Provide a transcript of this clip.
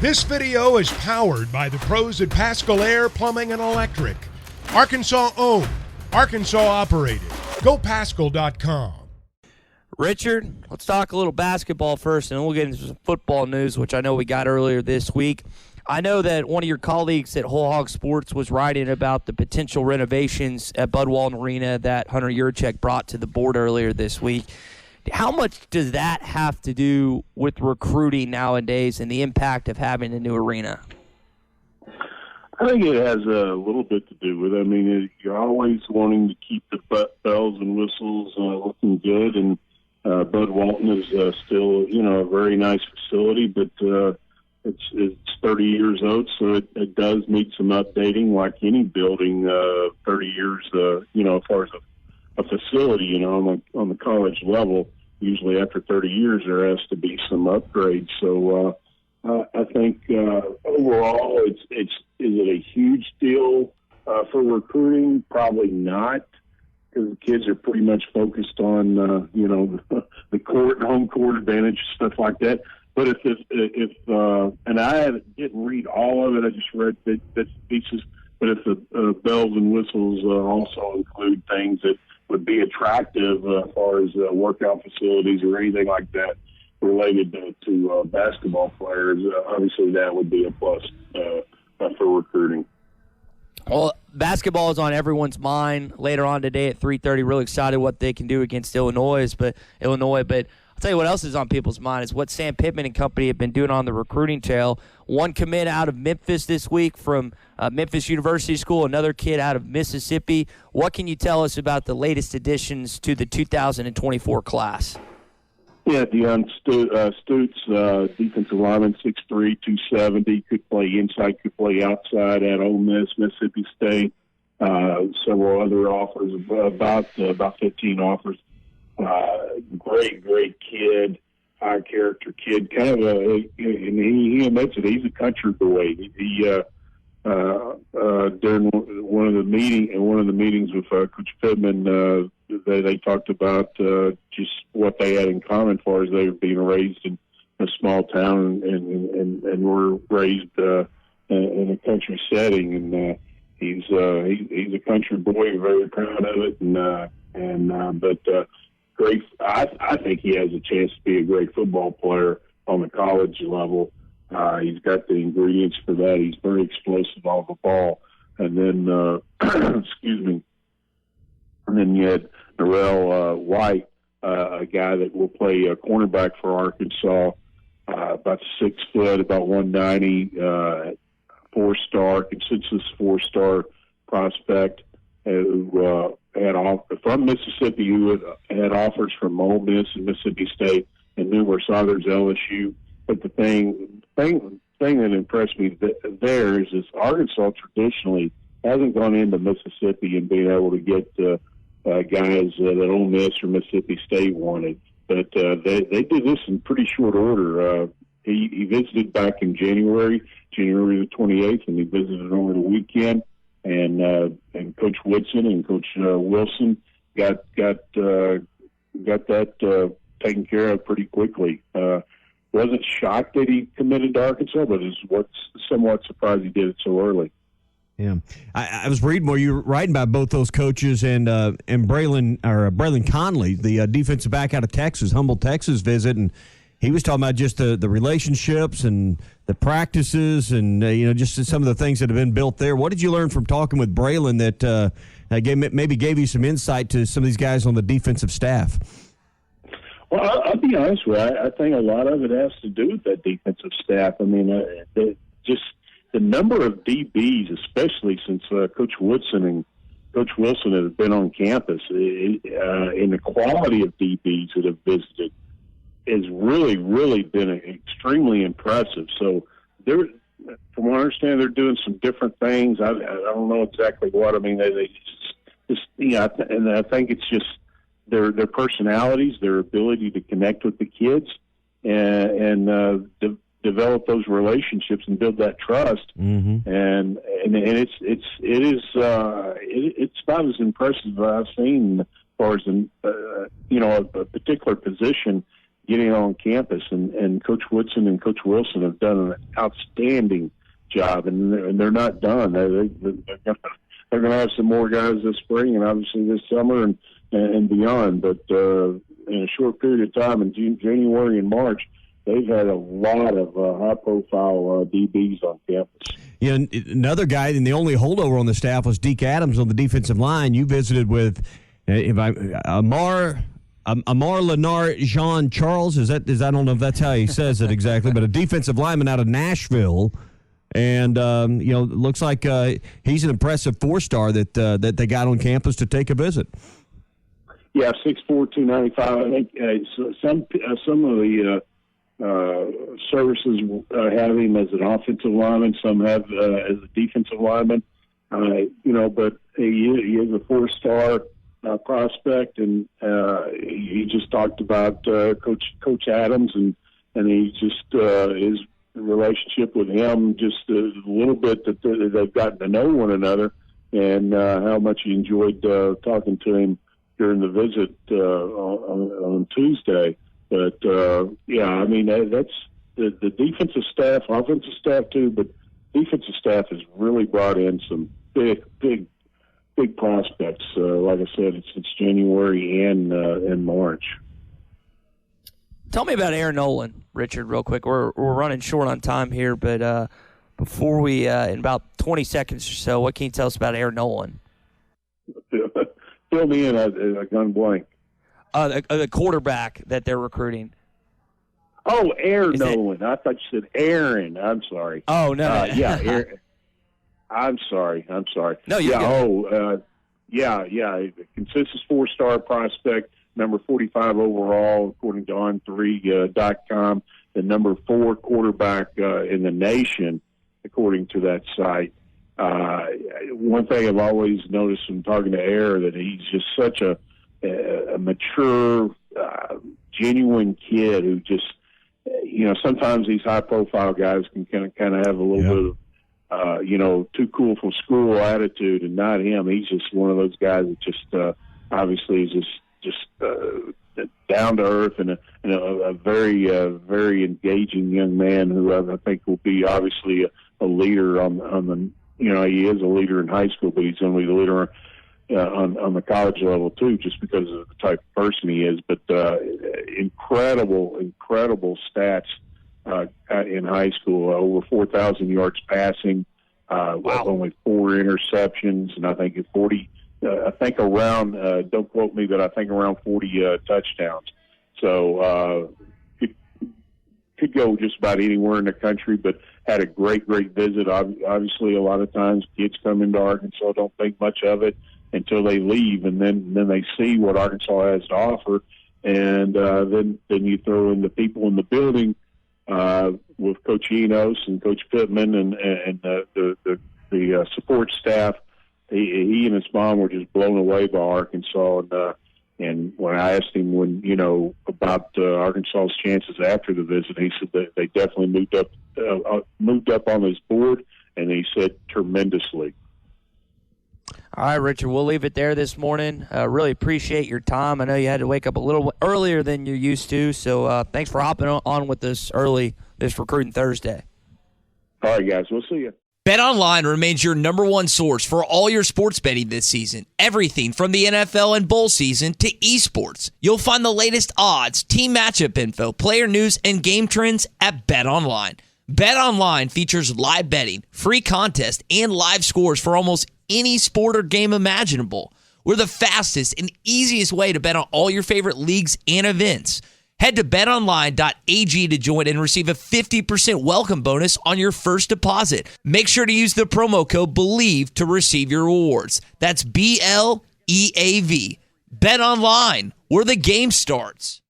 This video is powered by the pros at Pascal Air Plumbing and Electric. Arkansas owned, Arkansas operated. GoPascal.com. Richard, let's talk a little basketball first, and then we'll get into some football news, which I know we got earlier this week. I know that one of your colleagues at Whole Hog Sports was writing about the potential renovations at Walton Arena that Hunter Yurchek brought to the board earlier this week. How much does that have to do with recruiting nowadays and the impact of having a new arena? I think it has a little bit to do with it. I mean, you're always wanting to keep the bells and whistles looking good, and Bud Walton is still, a very nice facility, but it's 30 years old, so it does need some updating, like any building 30 years, as far as a facility, on the college level. Usually after 30 years, there has to be some upgrades. So I think overall, is it a huge deal for recruiting? Probably not, because the kids are pretty much focused on the court, home court advantage, stuff like that. But if and I didn't read all of it, I just read bits and pieces. But if the bells and whistles also include things that would be attractive as far as workout facilities or anything like that related to basketball players, obviously that would be a plus for recruiting. Well, basketball is on everyone's mind later on today at 3:30. Really excited what they can do against Illinois, but I'll tell you what else is on people's mind is what Sam Pittman and company have been doing on the recruiting trail. One commit out of Memphis this week from Memphis University School, another kid out of Mississippi. What can you tell us about the latest additions to the 2024 class? Yeah, Deion Stutes, defensive lineman, 6'3", 270, could play inside, could play outside at Ole Miss, Mississippi State. Several other offers, about 15 offers. Great kid, high character kid. Kind of and he admits it. He's a country boy. He during one of the meetings with Coach Pittman, they talked about just what they had in common, as far as they were being raised in a small town and were raised in a country setting. And he's a country boy, very proud of it. But great. I think he has a chance to be a great football player on the college level. He's got the ingredients for that. He's very explosive off the ball. And then, excuse me. And then you had Narell White, a guy that will play cornerback for Arkansas, about 6 foot, about 190, four-star, consensus four-star prospect, who had from Mississippi, who had offers from Ole Miss and Mississippi State and numerous others, LSU. But the thing that impressed me there is Arkansas traditionally hasn't gone into Mississippi and been able to get guys that Ole Miss or Mississippi State wanted. But they did this in pretty short order. He visited back in January the 28th, and he visited over the weekend. And Coach Woodson and Coach Wilson got that taken care of pretty quickly. Wasn't shocked that he committed to Arkansas, but is somewhat surprised he did it so early. Yeah, I was reading where you were writing about both those coaches and Braylon Conley, the defensive back out of Texas, Humble, Texas visit, and he was talking about just the relationships and the practices and just some of the things that have been built there. What did you learn from talking with Braylon that maybe gave you some insight to some of these guys on the defensive staff? Well, I'll be honest with you. I think a lot of it has to do with that defensive staff. I mean, just the number of DBs, especially since Coach Woodson and Coach Wilson have been on campus, and the quality of DBs that have visited has really been extremely impressive. So from what I understand, they're doing some different things. I don't know exactly what. I mean, they just and I think it's just their personalities, their ability to connect with the kids, and develop those relationships and build that trust. Mm-hmm. And it's about as impressive as I've seen as far as a particular position getting on campus. And Coach Woodson and Coach Wilson have done an outstanding job, and they're not done. They're going to have some more guys this spring and obviously this summer and beyond. But in a short period of time, in January and March, they've had a lot of high-profile DBs on campus. Yeah, another guy, and the only holdover on the staff was Deke Adams on the defensive line. You visited with Amar Leonard Jean Charles. Is that I don't know if that's how he says it exactly, but a defensive lineman out of Nashville. And looks like he's an impressive 4-star that they got on campus to take a visit. Yeah, 6'4", 295. I think some of the services have him as an offensive lineman. Some have as a defensive lineman. But he is a 4-star prospect, and he just talked about Coach Adams, and he just his relationship with him, just a little bit that they've gotten to know one another, and how much he enjoyed talking to him during the visit on Tuesday. But that's the defensive staff, offensive staff too, but defensive staff has really brought in some big prospects. Like I said, it's January and March. Tell me about Aaron Nolan, Richard, real quick. We're running short on time here, but before we, in about 20 seconds or so, what can you tell us about Aaron Nolan? Fill me in. I gone blank. The quarterback that they're recruiting. Oh, Aaron Nolan. I thought you said Aaron. I'm sorry. Oh, no. Yeah, Aaron. I'm sorry. No, you're good. Consensus 4-star prospect, number 45 overall, according to On3.com, the number 4 quarterback in the nation, according to that site. One thing I've always noticed from talking to Air, that he's just such a mature, genuine kid who just, sometimes these high-profile guys can kind of have a little bit of, too cool for school attitude, and not him. He's just one of those guys that just obviously is just down to earth, and a very very engaging young man who I think will be obviously a leader on the. He is a leader in high school, but he's going to be the leader on the college level too, just because of the type of person he is. But incredible stats in high school. Over 4,000 yards passing, wow. Only 4 interceptions, and I think 40. I think around. Don't quote me, but I think around 40 touchdowns. So could go just about anywhere in the country, but had a great visit. Obviously, a lot of times kids come into Arkansas, don't think much of it until they leave, and then they see what Arkansas has to offer, and then you throw in the people in the building with Coach Enos and Coach Pittman and the support staff. He and his mom were just blown away by Arkansas, and when I asked him about Arkansas's chances after the visit, he said that they definitely moved up on his board, and he said tremendously. All right, Richard, we'll leave it there this morning. Really appreciate your time. I know you had to wake up a little earlier than you're used to, so thanks for hopping on with us early this Recruiting Thursday. All right, guys, we'll see you. BetOnline remains your number one source for all your sports betting this season. Everything from the NFL and bowl season to esports. You'll find the latest odds, team matchup info, player news, and game trends at BetOnline. BetOnline features live betting, free contests, and live scores for almost any sport or game imaginable. We're the fastest and easiest way to bet on all your favorite leagues and events. Head to betonline.ag to join and receive a 50% welcome bonus on your first deposit. Make sure to use the promo code BELIEVE to receive your rewards. That's BLEAV. BetOnline, where the game starts.